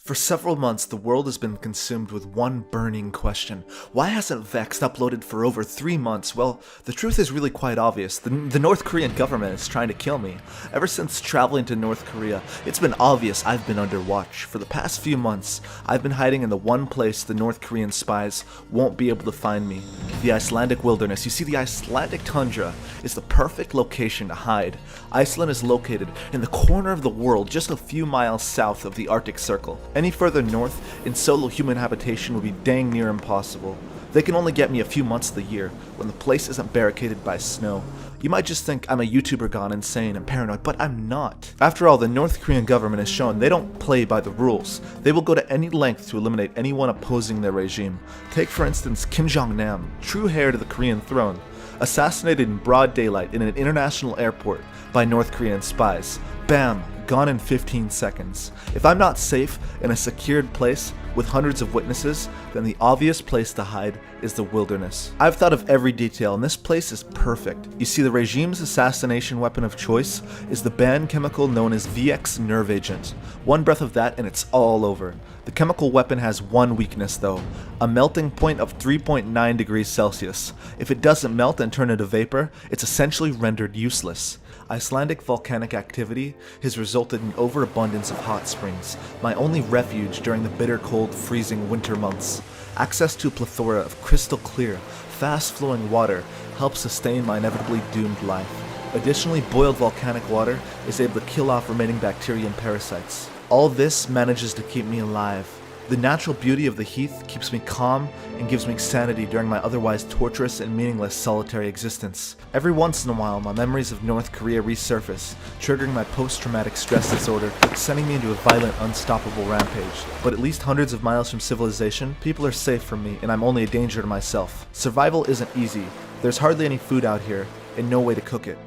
For several months, the world has been consumed with one burning question. Why hasn't Vex uploaded for over 3 months? Well, the truth is really quite obvious. The North Korean government is trying to kill me. Ever since traveling to North Korea, it's been obvious I've been under watch. For the past few months, I've been hiding in the one place the North Korean spies won't be able to find me. The Icelandic wilderness. You see, the Icelandic tundra is the perfect location to hide. Iceland is located in the corner of the world, just a few miles south of the Arctic Circle. Any further north, in solo human habitation would be dang near impossible. They can only get me a few months of the year, when the place isn't barricaded by snow. You might just think I'm a YouTuber gone insane and paranoid, but I'm not. After all, the North Korean government has shown they don't play by the rules. They will go to any length to eliminate anyone opposing their regime. Take for instance Kim Jong-nam, true heir to the Korean throne, assassinated in broad daylight in an international airport by North Korean spies. Bam! Gone in 15 seconds. If I'm not safe in a secured place with hundreds of witnesses, then the obvious place to hide is the wilderness. I've thought of every detail, and this place is perfect. You see, the regime's assassination weapon of choice is the banned chemical known as VX nerve agent. One breath of that and it's all over. The chemical weapon has one weakness though, a melting point of 3.9 degrees Celsius. If it doesn't melt and turn into vapor, it's essentially rendered useless. Icelandic volcanic activity has resulted in overabundance of hot springs, my only refuge during the bitter cold, freezing winter months. Access to a plethora of crystal clear, fast-flowing water helps sustain my inevitably doomed life. Additionally, boiled volcanic water is able to kill off remaining bacteria and parasites. All this manages to keep me alive. The natural beauty of the heath keeps me calm and gives me sanity during my otherwise torturous and meaningless solitary existence. Every once in a while, my memories of North Korea resurface, triggering my post-traumatic stress disorder, sending me into a violent, unstoppable rampage. But at least hundreds of miles from civilization, people are safe from me, and I'm only a danger to myself. Survival isn't easy. There's hardly any food out here, and no way to cook it.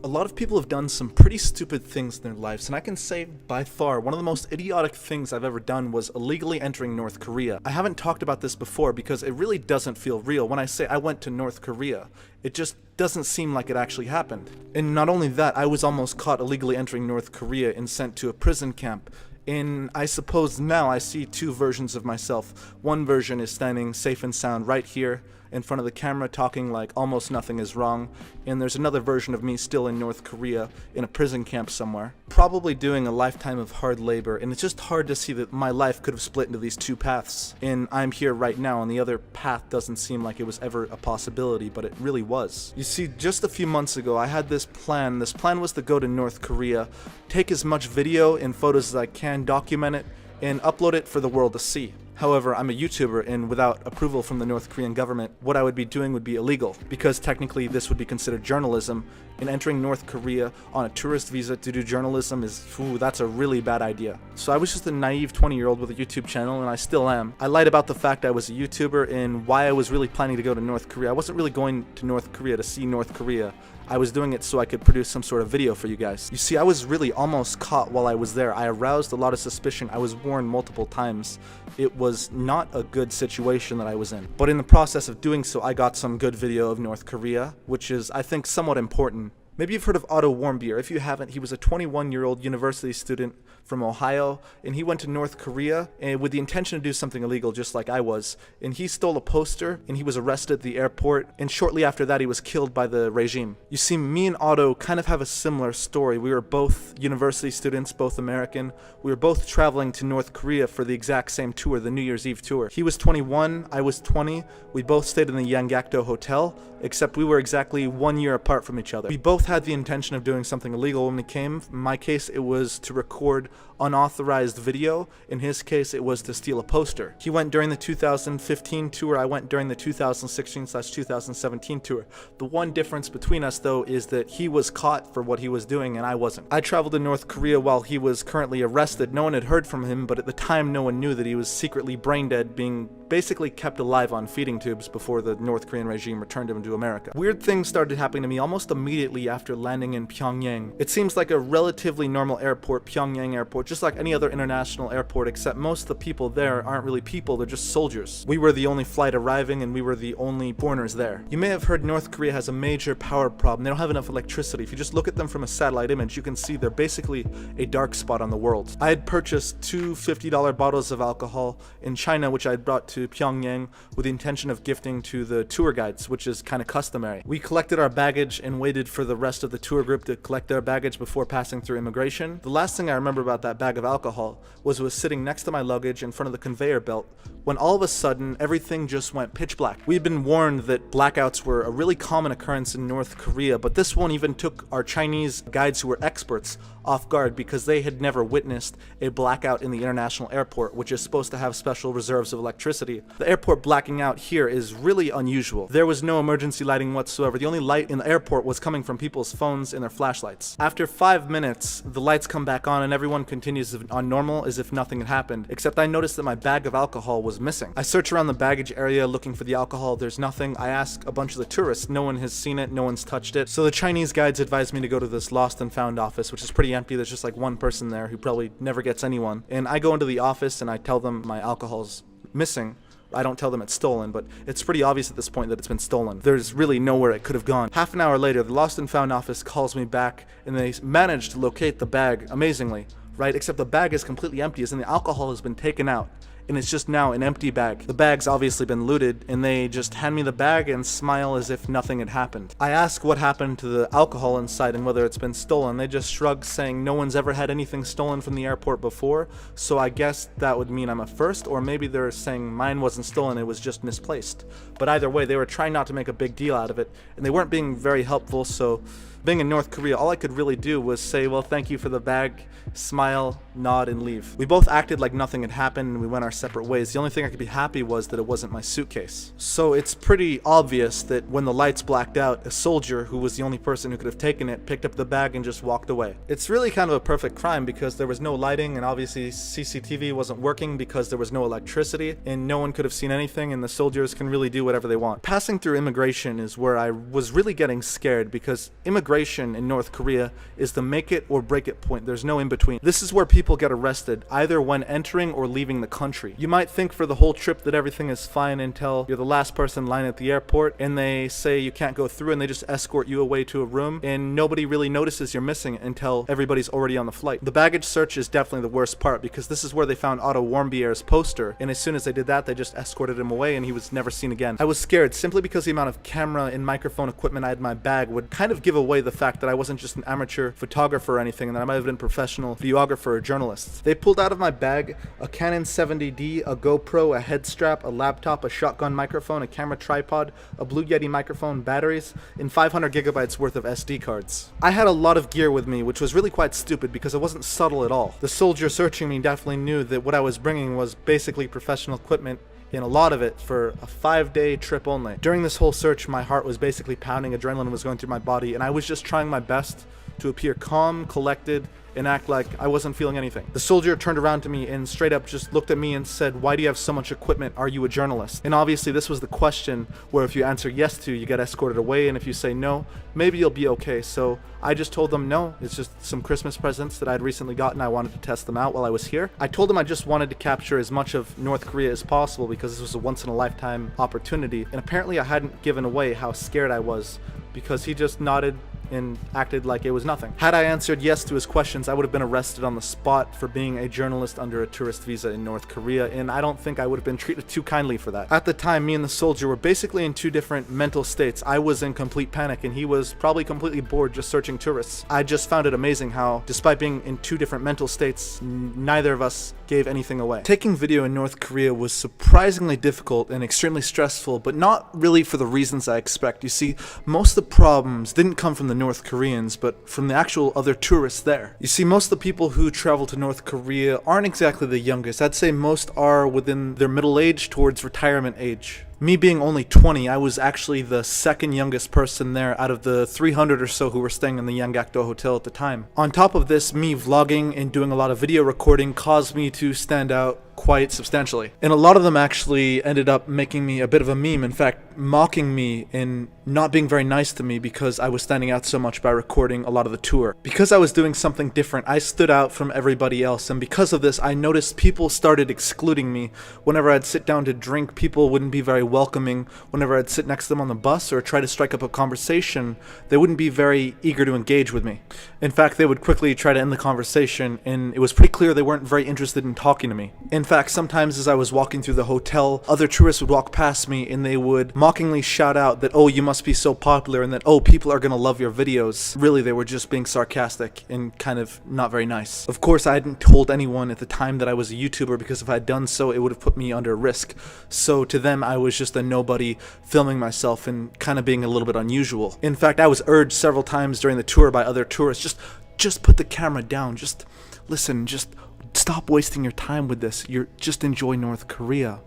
A lot of people have done some pretty stupid things in their lives, and I can say by far one of the most idiotic things I've ever done was illegally entering North Korea. I haven't talked about this before because it really doesn't feel real. When I say I went to North Korea, it just doesn't seem like it actually happened. And not only that, I was almost caught illegally entering North Korea and sent to a prison camp. And I suppose now I see two versions of myself. One version is standing safe and sound right here in front of the camera talking like almost nothing is wrong, and there's another version of me still in North Korea in a prison camp somewhere, probably doing a lifetime of hard labor, and it's just hard to see that my life could have split into these two paths, and I'm here right now and the other path doesn't seem like it was ever a possibility, but it really was. You see, just a few months ago I had this plan. This plan was to go to North Korea, take as much video and photos as I can, document it, and upload it for the world to see. However, I'm a YouTuber, and without approval from the North Korean government, what I would be doing would be illegal, because technically this would be considered journalism, and entering North Korea on a tourist visa to do journalism is, that's a really bad idea. So I was just a naive 20-year-old with a YouTube channel, and I still am. I lied about the fact I was a YouTuber and why I was really planning to go to North Korea. I wasn't really going to North Korea to see North Korea. I was doing it so I could produce some sort of video for you guys. You see, I was really almost caught while I was there. I aroused a lot of suspicion. I was warned multiple times. It was not a good situation that I was in. But in the process of doing so, I got some good video of North Korea, which is, I think, somewhat important. Maybe you've heard of Otto Warmbier. If you haven't, he was a 21-year-old university student from Ohio, and he went to North Korea with the intention to do something illegal just like I was. And he stole a poster, and he was arrested at the airport, and shortly after that he was killed by the regime. You see, me and Otto kind of have a similar story. We were both university students, both American. We were both traveling to North Korea for the exact same tour, the New Year's Eve tour. He was 21, I was 20. We both stayed in the Yanggakdo Hotel, except we were exactly 1 year apart from each other. We both had the intention of doing something illegal when we came. In my case, it was to record unauthorized video. In his case, it was to steal a poster. He went during the 2015 tour. I went during the 2016/2017 tour. The one difference between us, though, is that he was caught for what he was doing and I wasn't. I traveled to North Korea while he was currently arrested. No one had heard from him, but at the time, no one knew that he was secretly brain dead, being basically kept alive on feeding tubes before the North Korean regime returned him to America. Weird things started happening to me almost immediately after landing in Pyongyang. It seems like a relatively normal airport, Pyongyang airport, just like any other international airport, except most of the people there aren't really people, they're just soldiers. We were the only flight arriving and we were the only foreigners there. You may have heard North Korea has a major power problem. They don't have enough electricity. If you just look at them from a satellite image, you can see they're basically a dark spot on the world. I had purchased two $50 bottles of alcohol in China, which I had brought to Pyongyang with the intention of gifting to the tour guides, which is kind of customary. We collected our baggage and waited for the rest of the tour group to collect their baggage before passing through immigration. The last thing I remember about that bag of alcohol was it was sitting next to my luggage in front of the conveyor belt when all of a sudden everything just went pitch black. We had been warned that blackouts were a really common occurrence in North Korea, but this one even took our Chinese guides who were experts off guard because they had never witnessed a blackout in the international airport, which is supposed to have special reserves of electricity. The airport blacking out here is really unusual. There was no emergency lighting whatsoever. The only light in the airport was coming from people's phones and their flashlights. After 5 minutes, the lights come back on and everyone continues on normal as if nothing had happened, except I noticed that my bag of alcohol was missing. I search around the baggage area looking for the alcohol. There's nothing. I ask a bunch of the tourists. No one has seen it. No one's touched it. So the Chinese guides advised me to go to this lost and found office, which is pretty empty. There's just like one person there who probably never gets anyone. And I go into the office and I tell them my alcohol's missing. I don't tell them it's stolen, but it's pretty obvious at this point that it's been stolen. There's really nowhere it could have gone. Half an hour later, the lost and found office calls me back and they managed to locate the bag amazingly, right? Except the bag is completely empty, as in the alcohol has been taken out. And it's just now an empty bag. The bag's obviously been looted, and they just hand me the bag and smile as if nothing had happened. I ask what happened to the alcohol inside and whether it's been stolen. They just shrug, saying no one's ever had anything stolen from the airport before, so I guess that would mean I'm a first, or maybe they're saying mine wasn't stolen, it was just misplaced. But either way, they were trying not to make a big deal out of it, and they weren't being very helpful, so being in North Korea, all I could really do was say, well, thank you for the bag, smile, nod, and leave. We both acted like nothing had happened and we went our separate ways. The only thing I could be happy was that it wasn't my suitcase. So it's pretty obvious that when the lights blacked out, a soldier, who was the only person who could have taken it, picked up the bag and just walked away. It's really kind of a perfect crime because there was no lighting and obviously CCTV wasn't working because there was no electricity and no one could have seen anything, and the soldiers can really do whatever they want. Passing through immigration is where I was really getting scared because immigration in North Korea is the make it or break it point. There's no in between. This is where people get arrested, either when entering or leaving the country. You might think for the whole trip that everything is fine until you're the last person in line at the airport and they say you can't go through and they just escort you away to a room and nobody really notices you're missing until everybody's already on the flight. The baggage search is definitely the worst part because this is where they found Otto Warmbier's poster, and as soon as they did that, they just escorted him away and he was never seen again. I was scared simply because the amount of camera and microphone equipment I had in my bag would kind of give away the fact that I wasn't just an amateur photographer or anything, and that I might have been a professional videographer or journalist. They pulled out of my bag a Canon 70D, a GoPro, a head strap, a laptop, a shotgun microphone, a camera tripod, a Blue Yeti microphone, batteries, and 500 gigabytes worth of SD cards. I had a lot of gear with me, which was really quite stupid because it wasn't subtle at all. The soldier searching me definitely knew that what I was bringing was basically professional equipment, and a lot of it for a 5-day trip only. During this whole search, my heart was basically pounding, adrenaline was going through my body, and I was just trying my best to appear calm, collected, and act like I wasn't feeling anything. The soldier turned around to me and straight up just looked at me and said, "Why do you have so much equipment? Are you a journalist?" And obviously this was the question where if you answer yes to, you get escorted away, and if you say no, maybe you'll be okay. So I just told them no, it's just some Christmas presents that I'd recently gotten. I wanted to test them out while I was here. I told him I just wanted to capture as much of North Korea as possible because this was a once-in-a-lifetime opportunity, and apparently I hadn't given away how scared I was because he just nodded and acted like it was nothing. Had I answered yes to his questions, I would have been arrested on the spot for being a journalist under a tourist visa in North Korea, and I don't think I would have been treated too kindly for that. At the time, me and the soldier were basically in two different mental states. I was in complete panic, and he was probably completely bored just searching tourists. I just found it amazing how, despite being in two different mental states, neither of us gave anything away. Taking video in North Korea was surprisingly difficult and extremely stressful, but not really for the reasons I expect. You see, most of the problems didn't come from the North Koreans, but from the actual other tourists there. You see, most of the people who travel to North Korea aren't exactly the youngest. I'd say most are within their middle age towards retirement age. Me being only 20, I was actually the second youngest person there out of the 300 or so who were staying in the Yanggakdo Hotel at the time. On top of this, me vlogging and doing a lot of video recording caused me to stand out quite substantially. And a lot of them actually ended up making me a bit of a meme. In fact, mocking me and not being very nice to me because I was standing out so much by recording a lot of the tour. Because I was doing something different, I stood out from everybody else, and because of this, I noticed people started excluding me. Whenever I'd sit down to drink, people wouldn't be very welcoming. Whenever I'd sit next to them on the bus or try to strike up a conversation, they wouldn't be very eager to engage with me. In fact, they would quickly try to end the conversation, and it was pretty clear they weren't very interested in talking to me. In fact, sometimes as I was walking through the hotel, other tourists would walk past me and they would mockingly shout out that, oh, you must be so popular, and that, oh, people are gonna love your videos. Really, they were just being sarcastic and kind of not very nice. Of course, I hadn't told anyone at the time that I was a YouTuber, because if I had done so, it would have put me under risk. So to them, I was just a nobody filming myself and kind of being a little bit unusual. In fact, I was urged several times during the tour by other tourists, just put the camera down, just listen, just stop wasting your time with this. Just enjoy North Korea.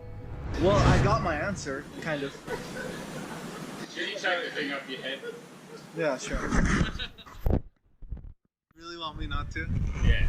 Well, I got my answer, kind of. Can you take the thing off your head? Yeah, sure. Really want me not to? Yeah.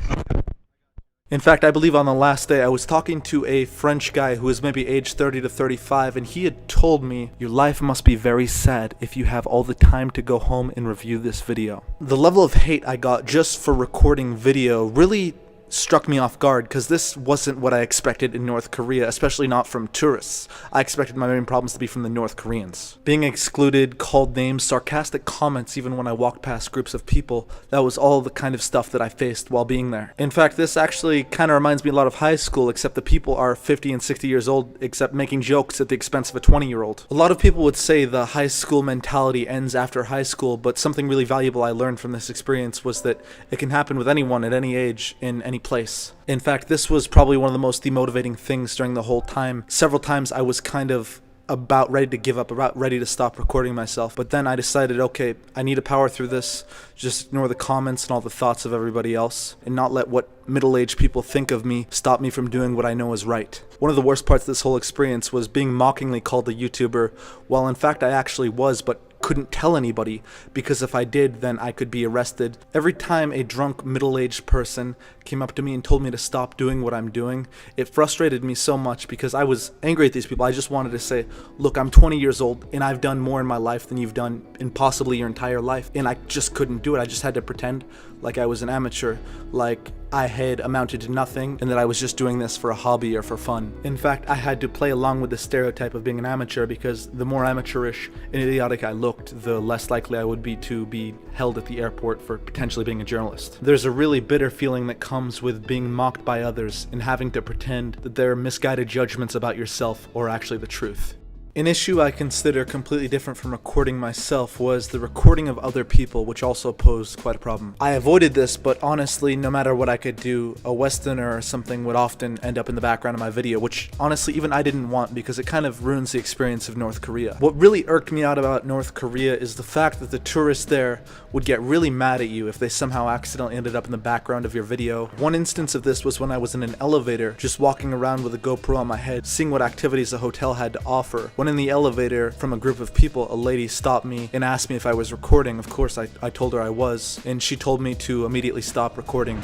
In fact, I believe on the last day I was talking to a French guy who was maybe age 30 to 35, and he had told me, your life must be very sad if you have all the time to go home and review this video. The level of hate I got just for recording video really struck me off guard, because this wasn't what I expected in North Korea, especially not from tourists. I expected my main problems to be from the North Koreans. Being excluded, called names, sarcastic comments even when I walked past groups of people, that was all the kind of stuff that I faced while being there. In fact, this actually kind of reminds me a lot of high school, except the people are 50 and 60 years old, except making jokes at the expense of a 20-year-old. A lot of people would say the high school mentality ends after high school, but something really valuable I learned from this experience was that it can happen with anyone at any age, in any place. In fact, this was probably one of the most demotivating things during the whole time. Several times I was kind of about ready to give up, about ready to stop recording myself, but then I decided, okay, I need to power through this, just ignore the comments and all the thoughts of everybody else, and not let what middle-aged people think of me stop me from doing what I know is right. One of the worst parts of this whole experience was being mockingly called a YouTuber, while in fact I actually was, but couldn't tell anybody, because if I did, then I could be arrested. Every time a drunk middle-aged person came up to me and told me to stop doing what I'm doing, it frustrated me so much, because I was angry at these people. I just wanted to say, look, I'm 20 years old and I've done more in my life than you've done in possibly your entire life, and I just couldn't do it. I just had to pretend like I was an amateur, like I had amounted to nothing, and that I was just doing this for a hobby or for fun. In fact, I had to play along with the stereotype of being an amateur, because the more amateurish and idiotic I looked, the less likely I would be to be held at the airport for potentially being a journalist. There's a really bitter feeling that comes with being mocked by others and having to pretend that they're misguided judgments about yourself or actually the truth. An issue I consider completely different from recording myself was the recording of other people, which also posed quite a problem. I avoided this, but honestly, no matter what I could do, a Westerner or something would often end up in the background of my video, which honestly even I didn't want, because it kind of ruins the experience of North Korea. What really irked me out about North Korea is the fact that the tourists there would get really mad at you if they somehow accidentally ended up in the background of your video. One instance of this was when I was in an elevator, just walking around with a GoPro on my head, seeing what activities the hotel had to offer. When in the elevator, from a group of people, a lady stopped me and asked me if I was recording. Of course, I told her I was, and she told me to immediately stop recording.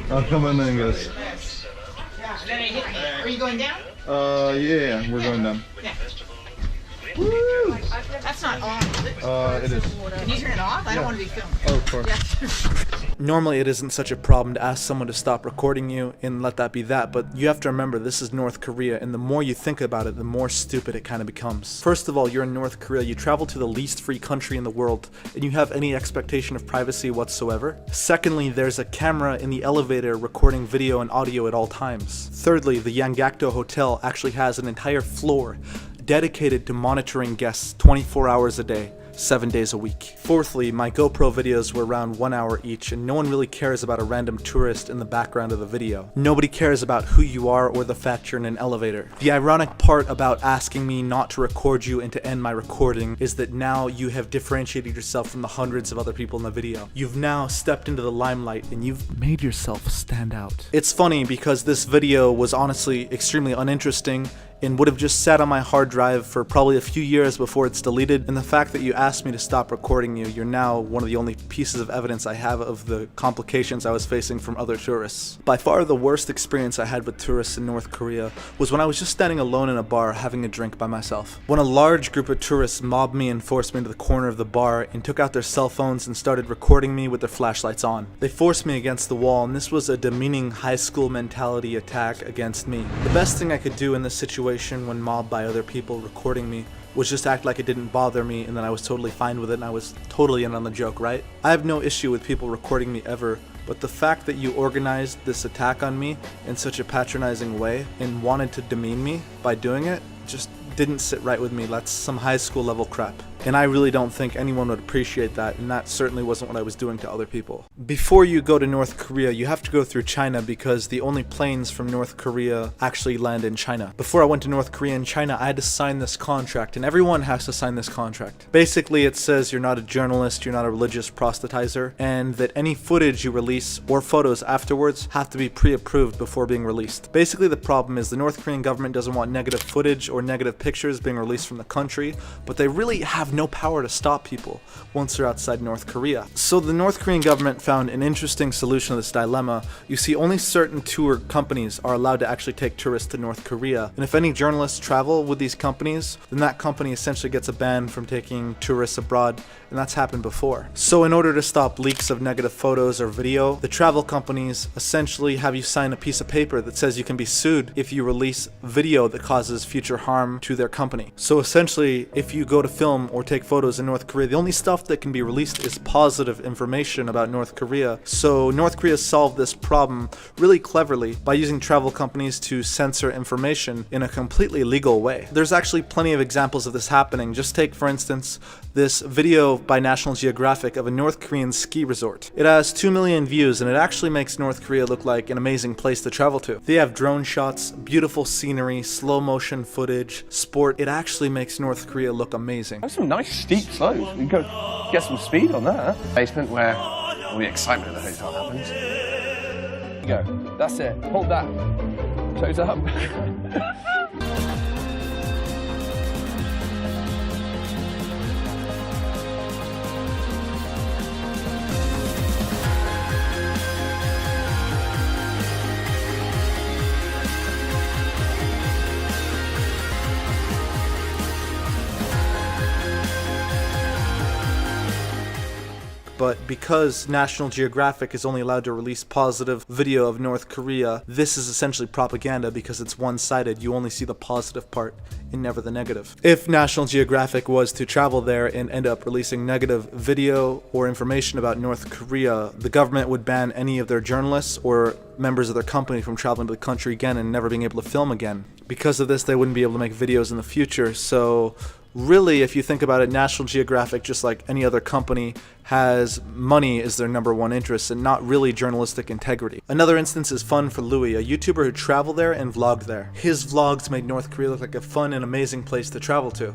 I'll come in then, guys. Are you going down? Yeah, we're going down. Yeah. Woo! That's not on, is it? It is. Can you turn it off? I don't want to be filmed. Oh, of course. Yeah. Normally it isn't such a problem to ask someone to stop recording you and let that be that, but you have to remember this is North Korea, and the more you think about it, the more stupid it kind of becomes. First of all, you're in North Korea, you travel to the least free country in the world, and you have any expectation of privacy whatsoever. Secondly, there's a camera in the elevator recording video and audio at all times. Thirdly, the Yanggakdo Hotel actually has an entire floor dedicated to monitoring guests 24 hours a day, 7 days a week. Fourthly, my GoPro videos were around 1 hour each, and no one really cares about a random tourist in the background of the video. Nobody cares about who you are or the fact you're in an elevator. The ironic part about asking me not to record you and to end my recording is that now you have differentiated yourself from the hundreds of other people in the video. You've now stepped into the limelight and you've made yourself stand out. It's funny because this video was honestly extremely uninteresting and would have just sat on my hard drive for probably a few years before it's deleted. And the fact that you asked me to stop recording you, you're now one of the only pieces of evidence I have of the complications I was facing from other tourists. By far the worst experience I had with tourists in North Korea was when I was just standing alone in a bar having a drink by myself. When a large group of tourists mobbed me and forced me into the corner of the bar and took out their cell phones and started recording me with their flashlights on. They forced me against the wall, and this was a demeaning high school mentality attack against me. The best thing I could do in this situation when mobbed by other people recording me was just act like it didn't bother me and that I was totally fine with it and I was totally in on the joke, right? I have no issue with people recording me ever, but the fact that you organized this attack on me in such a patronizing way and wanted to demean me by doing it just didn't sit right with me. That's some high school level crap. And I really don't think anyone would appreciate that, and that certainly wasn't what I was doing to other people. Before you go to North Korea, you have to go through China because the only planes from North Korea actually land in China. Before I went to North Korea and China, I had to sign this contract, and everyone has to sign this contract. Basically, it says you're not a journalist, you're not a religious proselytizer, and that any footage you release or photos afterwards have to be pre-approved before being released. Basically, the problem is the North Korean government doesn't want negative footage or negative pictures being released from the country, but they really have no power to stop people once they're outside North Korea. So the North Korean government found an interesting solution to this dilemma. You see, only certain tour companies are allowed to actually take tourists to North Korea, and if any journalists travel with these companies, then that company essentially gets a ban from taking tourists abroad, and that's happened before. So in order to stop leaks of negative photos or video, the travel companies essentially have you sign a piece of paper that says you can be sued if you release video that causes future harm to their company. So essentially, if you go to film or take photos in North Korea, the only stuff that can be released is positive information about North Korea. So North Korea solved this problem really cleverly by using travel companies to censor information in a completely legal way. There's actually plenty of examples of this happening. Just take, for instance, this video by National Geographic of a North Korean ski resort. It has 2 million views, and it actually makes North Korea look like an amazing place to travel to. They have drone shots, beautiful scenery, slow motion footage, sport. It actually makes North Korea look amazing. That's some nice steep slopes. You can go get some speed on that. Basement where all the excitement of the hotel happens. There you go. That's it. Hold that. Toes up. But because National Geographic is only allowed to release positive video of North Korea, this is essentially propaganda because it's one-sided. You only see the positive part and never the negative. If National Geographic was to travel there and end up releasing negative video or information about North Korea, the government would ban any of their journalists or members of their company from traveling to the country again and never being able to film again. Because of this, they wouldn't be able to make videos in the future. So really, if you think about it, National Geographic, just like any other company, has money as their number one interest and not really journalistic integrity. Another instance is Fun for Louie, a YouTuber who traveled there and vlogged there. His vlogs made North Korea look like a fun and amazing place to travel to.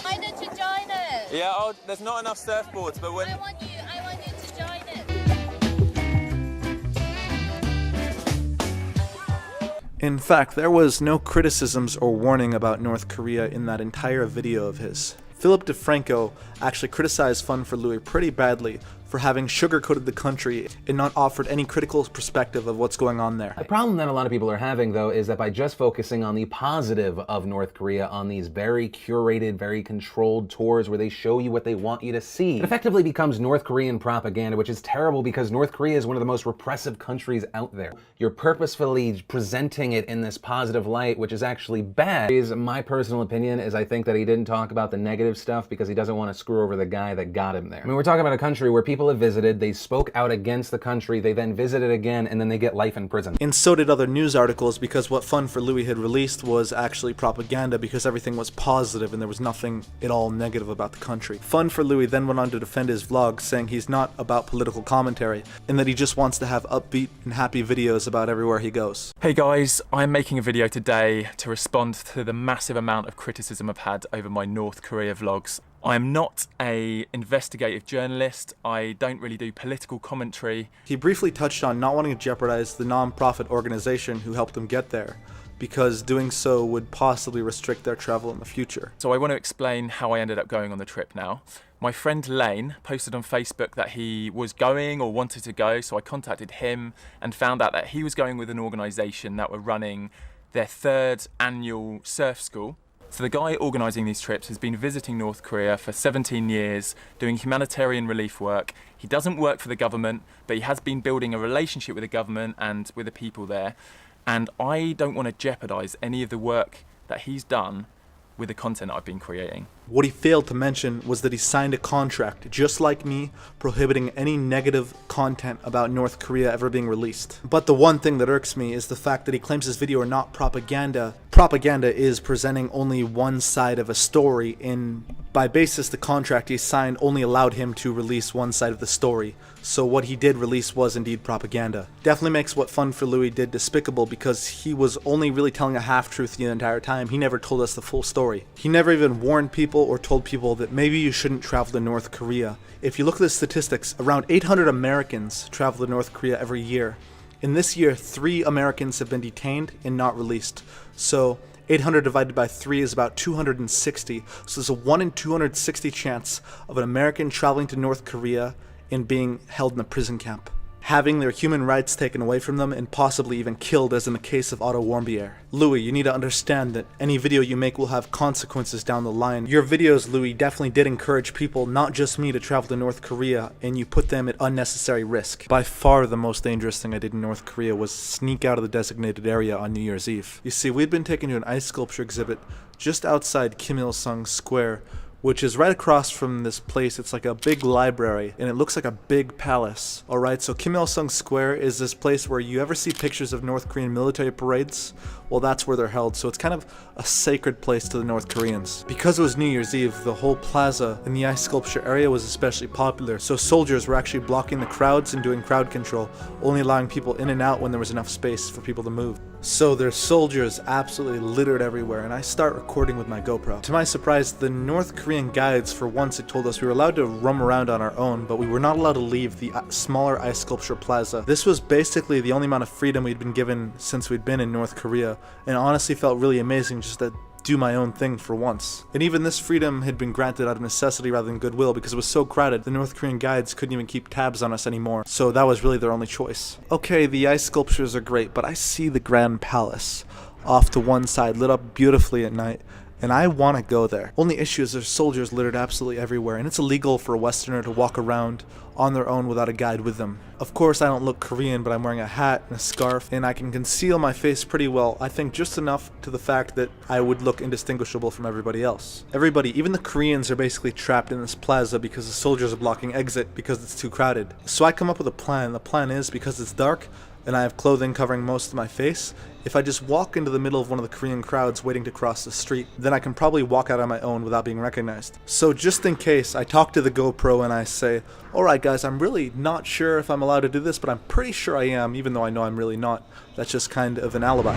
Why don't you join us? Yeah, oh, there's not enough surfboards, but when... I want you to join us. In fact, there was no criticisms or warning about North Korea in that entire video of his. Philip DeFranco actually criticized Fun for Louie pretty badly for having sugarcoated the country and not offered any critical perspective of what's going on there. The problem that a lot of people are having, though, is that by just focusing on the positive of North Korea on these very curated, very controlled tours where they show you what they want you to see, it effectively becomes North Korean propaganda, which is terrible because North Korea is one of the most repressive countries out there. You're purposefully presenting it in this positive light, which is actually bad. My personal opinion is I think that he didn't talk about the negative stuff because he doesn't want to screw over the guy that got him there. I mean, we're talking about a country where people people have visited, they spoke out against the country, they then visited again, and then they get life in prison. And so did other news articles, because what Fun for Louis had released was actually propaganda, because everything was positive and there was nothing at all negative about the country. Fun for Louis then went on to defend his vlog, saying he's not about political commentary and that he just wants to have upbeat and happy videos about everywhere he goes. Hey guys, I'm making a video today to respond to the massive amount of criticism I've had over my North Korea vlogs. I'm not an investigative journalist. I don't really do political commentary. He briefly touched on not wanting to jeopardize the non-profit organization who helped him get there, because doing so would possibly restrict their travel in the future. So I want to explain how I ended up going on the trip now. My friend Lane posted on Facebook that he was going or wanted to go, so I contacted him and found out that he was going with an organisation that were running their 3rd annual surf school. So the guy organising these trips has been visiting North Korea for 17 years, doing humanitarian relief work. He doesn't work for the government, but he has been building a relationship with the government and with the people there. And I don't want to jeopardise any of the work that he's done with the content I've been creating. What he failed to mention was that he signed a contract, just like me, prohibiting any negative content about North Korea ever being released. But the one thing that irks me is the fact that he claims his video are not propaganda. Propaganda is presenting only one side of a story, and by basis the contract he signed only allowed him to release one side of the story. So what he did release was indeed propaganda. Definitely makes what Fun for Louis did despicable, because he was only really telling a half-truth the entire time. He never told us the full story. He never even warned people or told people that maybe you shouldn't travel to North Korea. If you look at the statistics, around 800 Americans travel to North Korea every year. In this year, 3 Americans have been detained and not released. So 800 divided by 3 is about 260. So there's a 1 in 260 chance of an American traveling to North Korea and being held in a prison camp, having their human rights taken away from them, and possibly even killed, as in the case of Otto Warmbier. Louis, you need to understand that any video you make will have consequences down the line. Your videos, Louis, definitely did encourage people, not just me, to travel to North Korea, and you put them at unnecessary risk. By far the most dangerous thing I did in North Korea was sneak out of the designated area on New Year's Eve. You see, we'd been taken to an ice sculpture exhibit just outside Kim Il-sung Square, which is right across from this place. It's like a big library, and it looks like a big palace. Alright, so Kim Il-sung Square is this place where you ever see pictures of North Korean military parades? Well, that's where they're held, so it's kind of a sacred place to the North Koreans. Because it was New Year's Eve, the whole plaza in the ice sculpture area was especially popular, so soldiers were actually blocking the crowds and doing crowd control, only allowing people in and out when there was enough space for people to move. So there's soldiers absolutely littered everywhere, and I start recording with my GoPro. To my surprise, the North Korean guides for once had told us we were allowed to roam around on our own, but we were not allowed to leave the smaller ice sculpture plaza. This was basically the only amount of freedom we'd been given since we'd been in North Korea, and honestly felt really amazing just to do my own thing for once. And even this freedom had been granted out of necessity rather than goodwill, because it was so crowded the North Korean guides couldn't even keep tabs on us anymore, so that was really their only choice. Okay, the ice sculptures are great, but I see the Grand Palace off to one side, lit up beautifully at night, and I want to go there. Only issue is there's soldiers littered absolutely everywhere, and it's illegal for a Westerner to walk around on their own without a guide with them. Of course, I don't look Korean, but I'm wearing a hat and a scarf, and I can conceal my face pretty well. I think just enough to the fact that I would look indistinguishable from everybody else. Everybody, even the Koreans, are basically trapped in this plaza because the soldiers are blocking exit because it's too crowded. So I come up with a plan. The plan is, because it's dark and I have clothing covering most of my face, if I just walk into the middle of one of the Korean crowds waiting to cross the street, then I can probably walk out on my own without being recognized. So just in case, I talk to the GoPro and I say, alright guys, I'm really not sure if I'm allowed to do this, but I'm pretty sure I am, even though I know I'm really not. That's just kind of an alibi.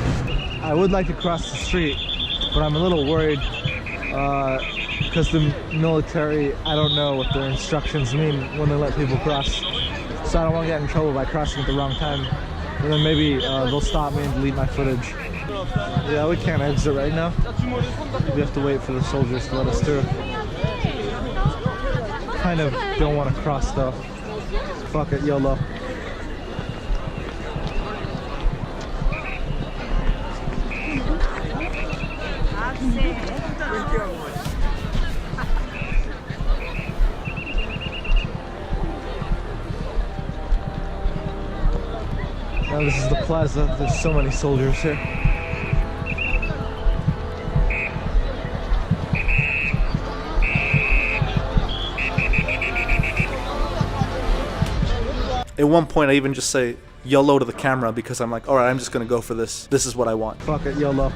I would like to cross the street, but I'm a little worried because the military, I don't know what their instructions mean when they let people cross. So I don't want to get in trouble by crossing at the wrong time. And then maybe they'll stop me and delete my footage. Yeah, we can't exit right now. We have to wait for the soldiers to let us through. Kind of don't want to cross though. Fuck it, YOLO. Now this is the plaza. There's so many soldiers here. At one point I even just say YOLO to the camera because I'm like, alright, I'm just gonna go for this. This is what I want. Fuck it, YOLO.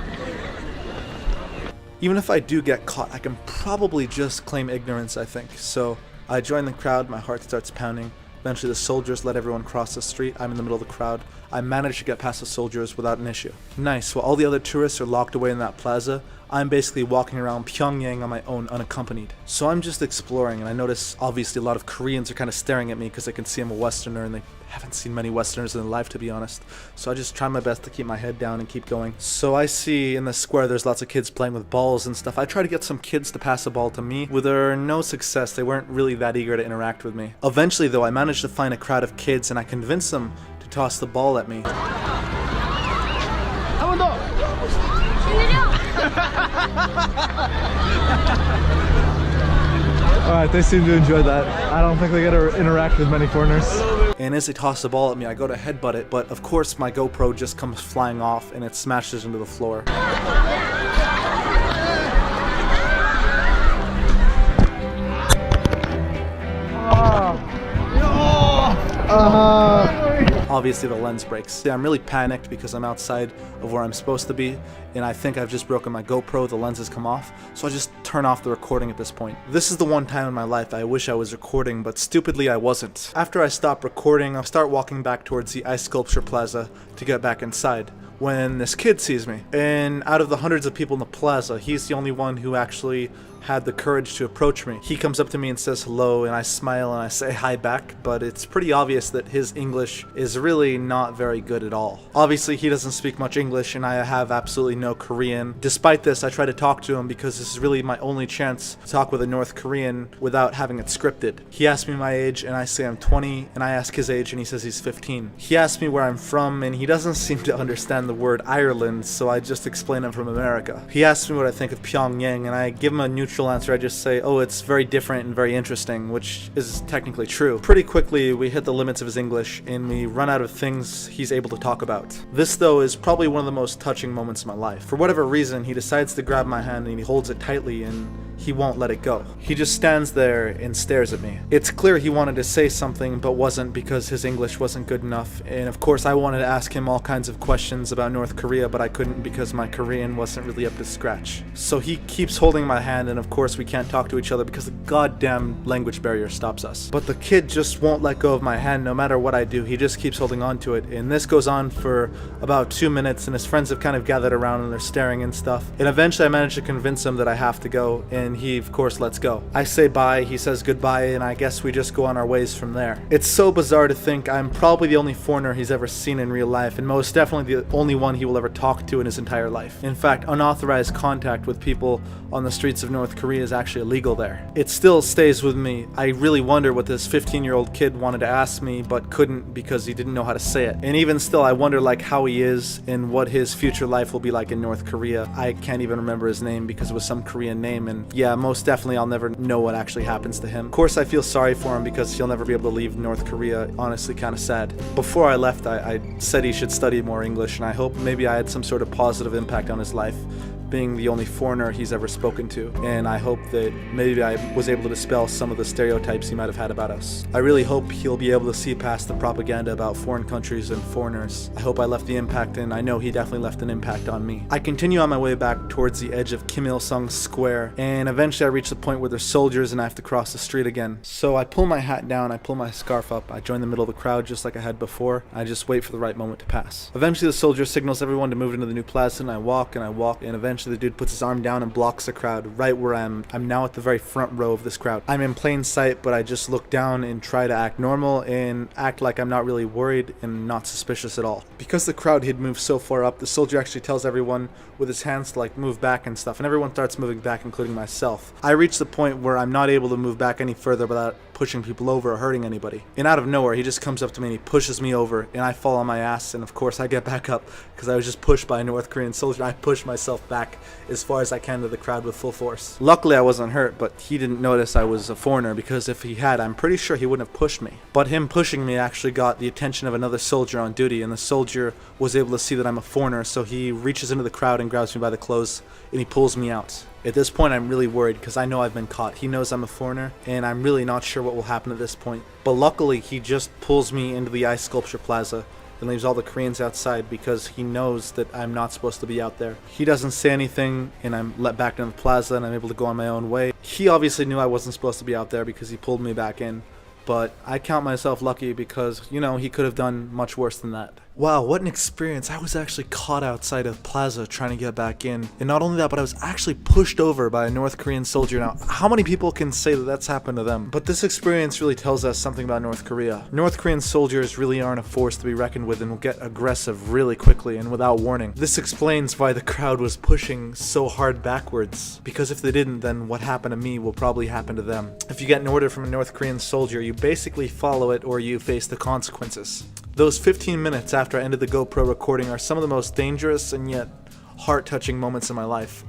Even if I do get caught, I can probably just claim ignorance, I think. So I join the crowd, my heart starts pounding. Eventually the soldiers let everyone cross the street. I'm in the middle of the crowd. I manage to get past the soldiers without an issue. Nice. While all the other tourists are locked away in that plaza, I'm basically walking around Pyongyang on my own, unaccompanied. So I'm just exploring, and I notice obviously a lot of Koreans are kind of staring at me because they can see I'm a Westerner, and they haven't seen many Westerners in their life, to be honest. So I just try my best to keep my head down and keep going. So I see in the square there's lots of kids playing with balls and stuff. I try to get some kids to pass a ball to me. With no success, they weren't really that eager to interact with me. Eventually though, I managed to find a crowd of kids and I convinced them to toss the ball at me. Alright, they seem to enjoy that. I don't think they get to interact with many foreigners. And as they toss the ball at me, I go to headbutt it, but of course my GoPro just comes flying off and it smashes into the floor. Obviously the lens breaks. I'm really panicked because I'm outside of where I'm supposed to be, and I think I've just broken my GoPro, the lens has come off, so I just turn off the recording at this point. This is the one time in my life I wish I was recording, but stupidly I wasn't. After I stop recording, I'll start walking back towards the ice sculpture plaza to get back inside, when this kid sees me. And out of the hundreds of people in the plaza, he's the only one who actually had the courage to approach me. He comes up to me and says hello, and I smile and I say hi back, but it's pretty obvious that his English is really not very good at all. Obviously he doesn't speak much English and I have absolutely no Korean. Despite this, I try to talk to him because this is really my only chance to talk with a North Korean without having it scripted. He asks me my age and I say I'm 20, and I ask his age and he says he's 15. He asks me where I'm from and he doesn't seem to understand the word Ireland, so I just explain I'm from America. He asks me what I think of Pyongyang and I give him a neutral answer. I just say, oh, it's very different and very interesting, which is technically true. Pretty quickly we hit the limits of his English and we run out of things he's able to talk about. This though is probably one of the most touching moments of my life. For whatever reason, he decides to grab my hand and he holds it tightly and he won't let it go. He just stands there and stares at me. It's clear he wanted to say something but wasn't because his English wasn't good enough, and of course I wanted to ask him all kinds of questions about North Korea, but I couldn't because my Korean wasn't really up to scratch. So he keeps holding my hand, and of course we can't talk to each other because the goddamn language barrier stops us. But the kid just won't let go of my hand no matter what I do. He just keeps holding on to it, and this goes on for about 2 minutes, and his friends have kind of gathered around and they're staring and stuff. And eventually I manage to convince him that I have to go, and he of course lets go. I say bye, he says goodbye, and I guess we just go on our ways from there. It's so bizarre to think I'm probably the only foreigner he's ever seen in real life, and most definitely the only one he will ever talk to in his entire life. In fact, unauthorized contact with people on the streets of North Korea is actually illegal there. It still stays with me. I really wonder what this 15-year-old kid wanted to ask me but couldn't because he didn't know how to say it. And even still, I wonder like how he is and what his future life will be like in North Korea. I can't even remember his name because it was some Korean name, and yeah, most definitely I'll never know what actually happens to him. Of course I feel sorry for him because he'll never be able to leave North Korea. Honestly, kind of sad. Before I left, I said he should study more English, and I hope maybe I had some sort of positive impact on his life, being the only foreigner he's ever spoken to, and I hope that maybe I was able to dispel some of the stereotypes he might have had about us. I really hope he'll be able to see past the propaganda about foreign countries and foreigners. I hope I left the impact, and I know he definitely left an impact on me. I continue on my way back towards the edge of Kim Il-sung Square, and eventually I reach the point where there's soldiers and I have to cross the street again. So I pull my hat down, I pull my scarf up, I join the middle of the crowd just like I had before. I just wait for the right moment to pass. Eventually the soldier signals everyone to move into the new plaza, and I walk, and eventually the dude puts his arm down and blocks the crowd right where I'm now at the very front row of this crowd. I'm in plain sight, but I just look down and try to act normal and act like I'm not really worried and not suspicious at all. Because the crowd had moved so far up, the soldier actually tells everyone with his hands to like move back and stuff, and everyone starts moving back, including myself. I reach the point where I'm not able to move back any further without pushing people over or hurting anybody. And out of nowhere, he just comes up to me and he pushes me over, and I fall on my ass, and of course I get back up because I was just pushed by a North Korean soldier. I push myself back as far as I can to the crowd with full force. Luckily I wasn't hurt, but he didn't notice I was a foreigner, because if he had, I'm pretty sure he wouldn't have pushed me. But him pushing me actually got the attention of another soldier on duty, and the soldier was able to see that I'm a foreigner, so he reaches into the crowd and grabs me by the clothes and he pulls me out. At this point, I'm really worried because I know I've been caught. He knows I'm a foreigner, and I'm really not sure what will happen at this point. But luckily, he just pulls me into the ice sculpture plaza and leaves all the Koreans outside because he knows that I'm not supposed to be out there. He doesn't say anything, and I'm let back into the plaza, and I'm able to go on my own way. He obviously knew I wasn't supposed to be out there because he pulled me back in. But I count myself lucky because, you know, he could have done much worse than that. Wow, what an experience. I was actually caught outside of Plaza trying to get back in. And not only that, but I was actually pushed over by a North Korean soldier. Now, how many people can say that that's happened to them? But this experience really tells us something about North Korea. North Korean soldiers really aren't a force to be reckoned with and will get aggressive really quickly and without warning. This explains why the crowd was pushing so hard backwards. Because if they didn't, then what happened to me will probably happen to them. If you get an order from a North Korean soldier, you basically follow it or you face the consequences. Those 15 minutes after I ended the GoPro recording are some of the most dangerous and yet heart-touching moments in my life.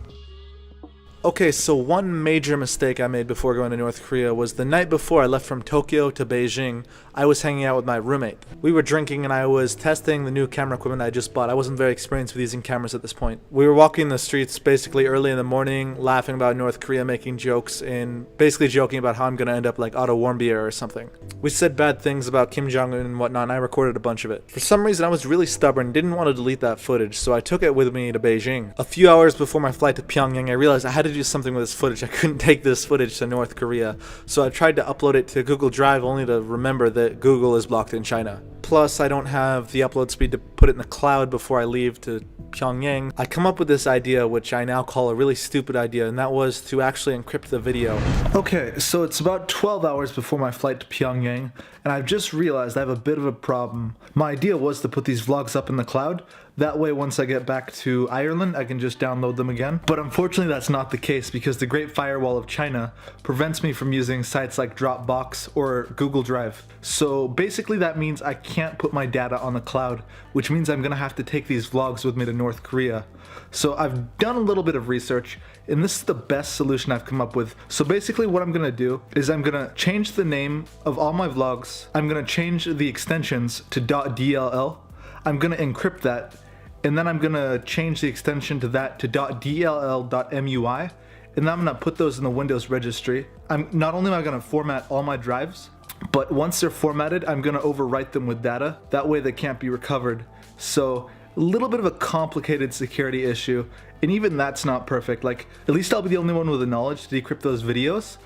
Okay, so one major mistake I made before going to North Korea was the night before I left from Tokyo to Beijing, I was hanging out with my roommate. We were drinking and I was testing the new camera equipment I just bought. I wasn't very experienced with using cameras at this point. We were walking the streets basically early in the morning, laughing about North Korea, making jokes, and basically joking about how I'm gonna end up like Otto Warmbier or something. We said bad things about Kim Jong-un and whatnot, and I recorded a bunch of it. For some reason, I was really stubborn, didn't want to delete that footage, so I took it with me to Beijing. A few hours before my flight to Pyongyang, I realized I had to do something with this footage. I couldn't take this footage to North Korea, so I tried to upload it to Google Drive only to remember that Google is blocked in China. Plus, I don't have the upload speed to put it in the cloud before I leave to Pyongyang. I come up with this idea, which I now call a really stupid idea, and that was to actually encrypt the video. Okay, so it's about 12 hours before my flight to Pyongyang, and I've just realized I have a bit of a problem. My idea was to put these vlogs up in the cloud. That way, once I get back to Ireland, I can just download them again. But unfortunately, that's not the case because the Great Firewall of China prevents me from using sites like Dropbox or Google Drive. So basically, that means I can't put my data on the cloud, which means I'm gonna have to take these vlogs with me to North Korea. So I've done a little bit of research, and this is the best solution I've come up with. So basically what I'm gonna do is I'm gonna change the name of all my vlogs. I'm gonna change the extensions to .dll. I'm gonna encrypt that, and then I'm gonna change the extension to that to .dll.mui, and then I'm gonna put those in the Windows registry. Not only am I gonna format all my drives, but once they're formatted, I'm gonna overwrite them with data. That way they can't be recovered. So a little bit of a complicated security issue, and even that's not perfect. Like, at least I'll be the only one with the knowledge to decrypt those videos,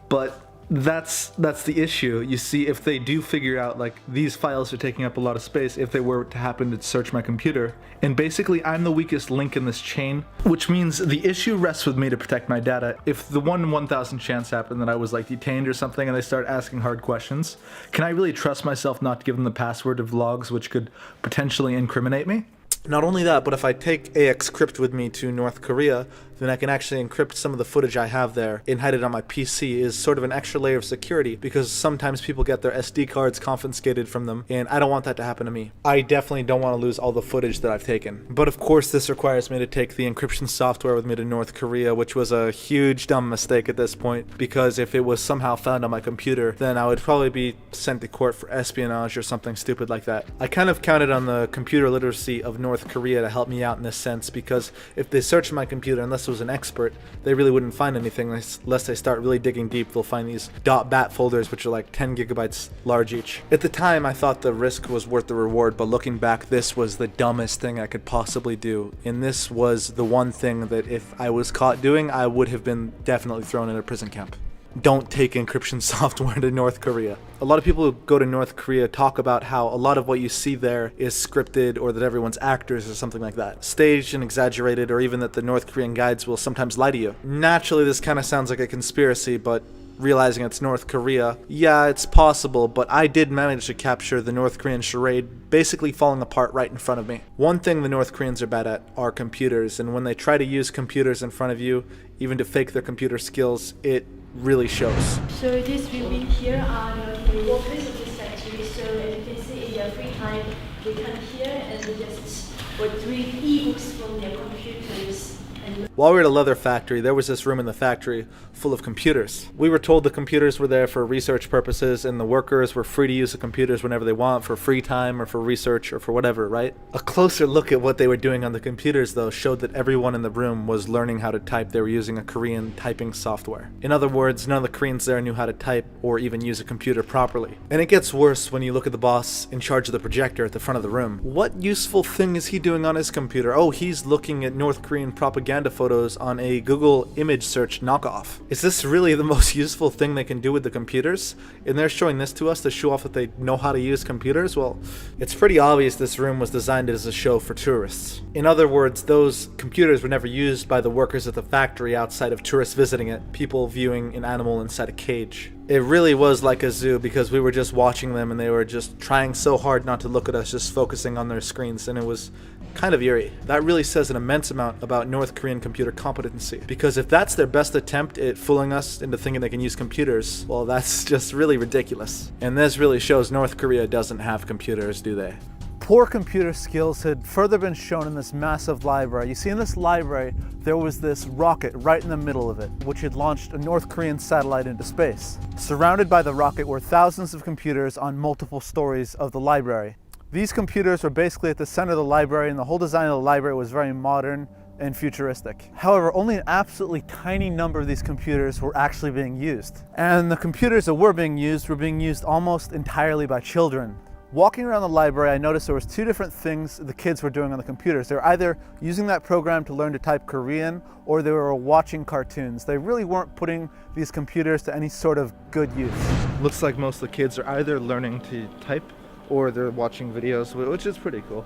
but that's the issue. You see, if they do figure out like these files are taking up a lot of space, if they were to happen to search my computer, and basically I'm the weakest link in this chain, which means the issue rests with me to protect my data. If the 1 in 1,000 chance happened that I was like detained or something and they start asking hard questions, can I really trust myself not to give them the password to vlogs, which could potentially incriminate me? Not only that, but if I take AXCrypt with me to North Korea, then I can actually encrypt some of the footage I have there and hide it on my PC is sort of an extra layer of security because sometimes people get their SD cards confiscated from them, and I don't want that to happen to me. I definitely don't want to lose all the footage that I've taken. But of course, this requires me to take the encryption software with me to North Korea, which was a huge dumb mistake at this point, because if it was somehow found on my computer, then I would probably be sent to court for espionage or something stupid like that. I kind of counted on the computer literacy of North Korea to help me out in this sense, because if they search my computer, unless it was an expert, they really wouldn't find anything unless they start really digging deep. They'll find these .bat folders, which are like 10 gigabytes large each. At the time, I thought the risk was worth the reward, but looking back, this was the dumbest thing I could possibly do. And this was the one thing that if I was caught doing, I would have been definitely thrown in a prison camp. Don't take encryption software to North Korea. A lot of people who go to North Korea talk about how a lot of what you see there is scripted, or that everyone's actors or something like that. Staged and exaggerated, or even that the North Korean guides will sometimes lie to you. Naturally, this kind of sounds like a conspiracy, but realizing it's North Korea, yeah, it's possible, but I did manage to capture the North Korean charade basically falling apart right in front of me. One thing the North Koreans are bad at are computers, and when they try to use computers in front of you, even to fake their computer skills, it really shows. So these people here are the workers of this factory, so as you can see in their free time, they come here and they just read e-books from their computers, and While we were at a leather factory, there was this room in the factory full of computers. We were told the computers were there for research purposes and the workers were free to use the computers whenever they want for free time or for research or for whatever, right? A closer look at what they were doing on the computers, though, showed that everyone in the room was learning how to type. They were using a Korean typing software. In other words, none of the Koreans there knew how to type or even use a computer properly. And it gets worse when you look at the boss in charge of the projector at the front of the room. What useful thing is he doing on his computer? Oh, he's looking at North Korean propaganda photos on a Google image search knockoff. Is this really the most useful thing they can do with the computers? And they're showing this to us to show off that they know how to use computers? Well, it's pretty obvious this room was designed as a show for tourists. In other words, those computers were never used by the workers at the factory outside of tourists visiting it, people viewing an animal inside a cage. It really was like a zoo because we were just watching them and they were just trying so hard not to look at us, just focusing on their screens, and it was kind of eerie. That really says an immense amount about North Korean computer competency, because if that's their best attempt at fooling us into thinking they can use computers, well, that's just really ridiculous. And this really shows North Korea doesn't have computers, do they? Poor computer skills had further been shown in this massive library. You see, in this library, there was this rocket right in the middle of it, which had launched a North Korean satellite into space. Surrounded by the rocket were thousands of computers on multiple stories of the library. These computers were basically at the center of the library, and the whole design of the library was very modern and futuristic. However, only an absolutely tiny number of these computers were actually being used. And the computers that were being used almost entirely by children. Walking around the library, I noticed there was two different things the kids were doing on the computers. They were either using that program to learn to type Korean, or they were watching cartoons. They really weren't putting these computers to any sort of good use. Looks like most of the kids are either learning to type or they're watching videos, which is pretty cool.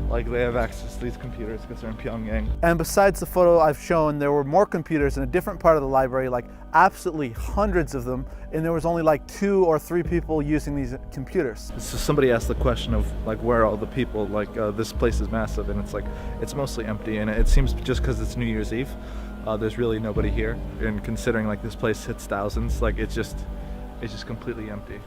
Like, they have access to these computers because they're in Pyongyang. And besides the photo I've shown, there were more computers in a different part of the library, like absolutely hundreds of them, and there was only like 2 or 3 people using these computers. So somebody asked the question of, like, where are all the people? Like, this place is massive, and it's like, it's mostly empty, and it seems just because it's New Year's Eve, there's really nobody here. And considering, like, this place hits thousands, like, it's just completely empty.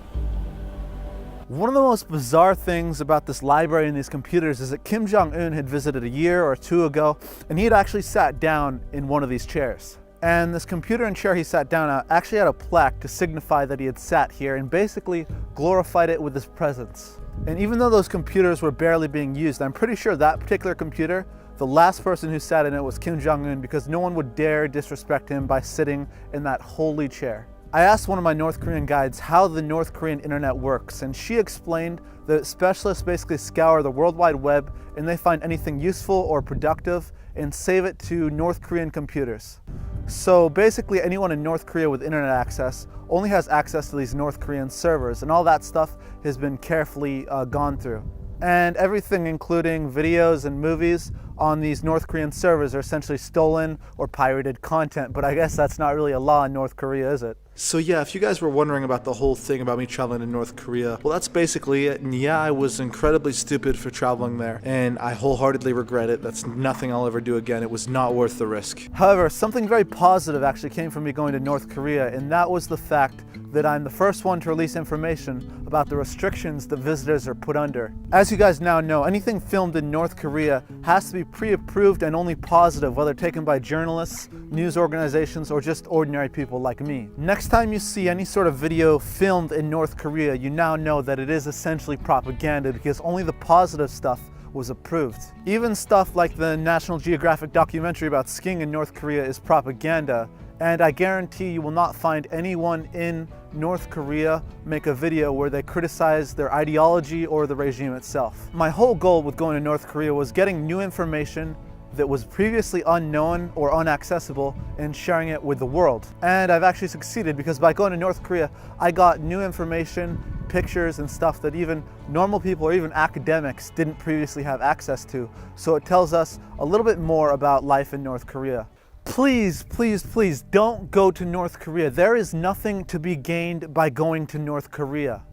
One of the most bizarre things about this library and these computers is that Kim Jong-un had visited a year or 2 ago, and he had actually sat down in one of these chairs. And this computer and chair he sat down at actually had a plaque to signify that he had sat here, and basically glorified it with his presence. And even though those computers were barely being used, I'm pretty sure that particular computer, the last person who sat in it was Kim Jong-un, because no one would dare disrespect him by sitting in that holy chair. I asked one of my North Korean guides how the North Korean internet works, and she explained that specialists basically scour the World Wide Web and they find anything useful or productive and save it to North Korean computers. So basically anyone in North Korea with internet access only has access to these North Korean servers, and all that stuff has been carefully gone through. And everything, including videos and movies on these North Korean servers, are essentially stolen or pirated content, but I guess that's not really a law in North Korea, is it? So yeah, if you guys were wondering about the whole thing about me traveling to North Korea, well, that's basically it. And yeah, I was incredibly stupid for traveling there, and I wholeheartedly regret it. That's nothing I'll ever do again. It was not worth the risk. However, something very positive actually came from me going to North Korea, and that was the fact that I'm the first one to release information about the restrictions that visitors are put under. As you guys now know, anything filmed in North Korea has to be pre-approved and only positive, whether taken by journalists, news organizations, or just ordinary people like me. Next time you see any sort of video filmed in North Korea, you now know that it is essentially propaganda, because only the positive stuff was approved. Even stuff like the National Geographic documentary about skiing in North Korea is propaganda, and I guarantee you will not find anyone in North Korea make a video where they criticize their ideology or the regime itself. My whole goal with going to North Korea was getting new information that was previously unknown or inaccessible and sharing it with the world. And I've actually succeeded, because by going to North Korea, I got new information, pictures and stuff that even normal people or even academics didn't previously have access to. So it tells us a little bit more about life in North Korea. Please, please, please don't go to North Korea. There is nothing to be gained by going to North Korea.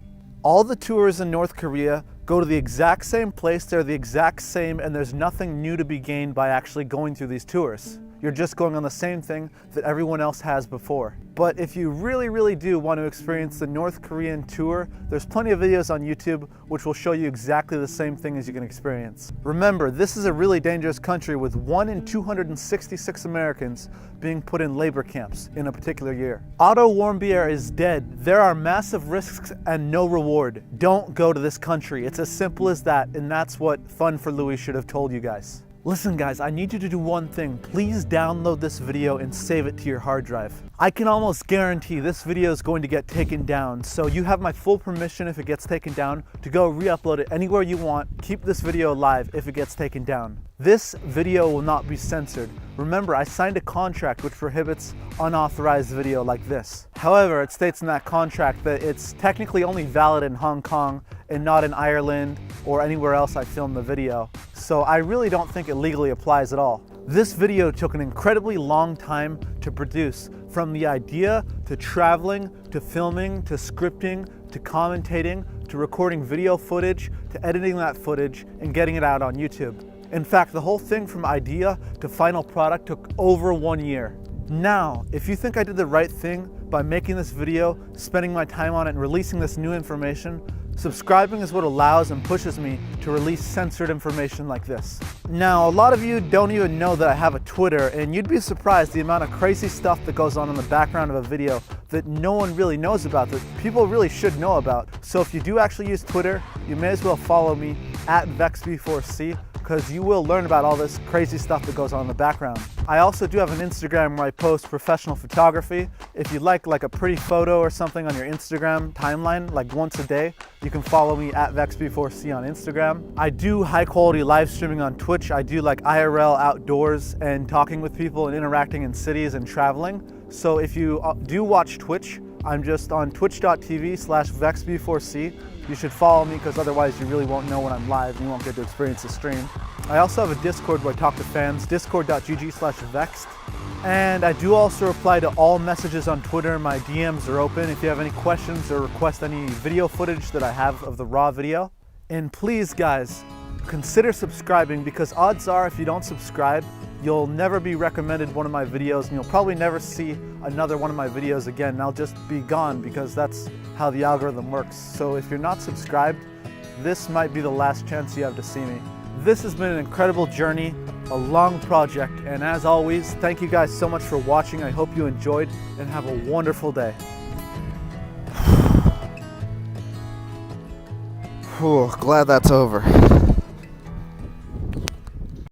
All the tours in North Korea go to the exact same place, they're the exact same, and there's nothing new to be gained by actually going through these tours. you're just going on the same thing that everyone else has before. But if you really do want to experience the North Korean tour, there's plenty of videos on YouTube which will show you exactly the same thing as you can experience. Remember, this is a really dangerous country with 1 in 266 Americans being put in labor camps in a particular year. Otto Warmbier is dead. There are massive risks and no reward. Don't go to this country. It's as simple as that, and that's what Fun for Louis should have told you guys. Listen guys, I need you to do one thing. Please download this video and save it to your hard drive. I can almost guarantee this video is going to get taken down, so you have my full permission if it gets taken down to go re-upload it anywhere you want. Keep this video alive if it gets taken down. This video will not be censored. Remember, I signed a contract which prohibits unauthorized video like this. However, it states in that contract that it's technically only valid in Hong Kong and not in Ireland or anywhere else I filmed the video. So I really don't think it legally applies at all. This video took an incredibly long time to produce, from the idea to traveling, to filming, to scripting, to commentating, to recording video footage, to editing that footage and getting it out on YouTube. In fact, the whole thing from idea to final product took over 1 year. Now, if you think I did the right thing by making this video, spending my time on it and releasing this new information, subscribing is what allows and pushes me to release censored information like this. Now, a lot of you don't even know that I have a Twitter, and you'd be surprised the amount of crazy stuff that goes on in the background of a video that no one really knows about, that people really should know about. So if you do actually use Twitter, you may as well follow me at VexB4C, because you will learn about all this crazy stuff that goes on in the background. I also do have an Instagram where I post professional photography. If you'd like a pretty photo or something on your Instagram timeline, like once a day, you can follow me at VexB4C on Instagram. I do high quality live streaming on Twitch. I do like IRL outdoors and talking with people and interacting in cities and traveling. So if you do watch Twitch, I'm just on twitch.tv/VexB4C. You should follow me because otherwise you really won't know when I'm live and you won't get to experience the stream. I also have a Discord where I talk to fans, discord.gg/vexed. And I do also reply to all messages on Twitter. My DMs are open if you have any questions or request any video footage that I have of the raw video. And please guys, consider subscribing, because odds are if you don't subscribe, you'll never be recommended one of my videos and you'll probably never see another one of my videos again. And I'll just be gone because that's how the algorithm works. So if you're not subscribed, this might be the last chance you have to see me. This has been an incredible journey, a long project, and as always, thank you guys so much for watching. I hope you enjoyed and have a wonderful day. Glad that's over.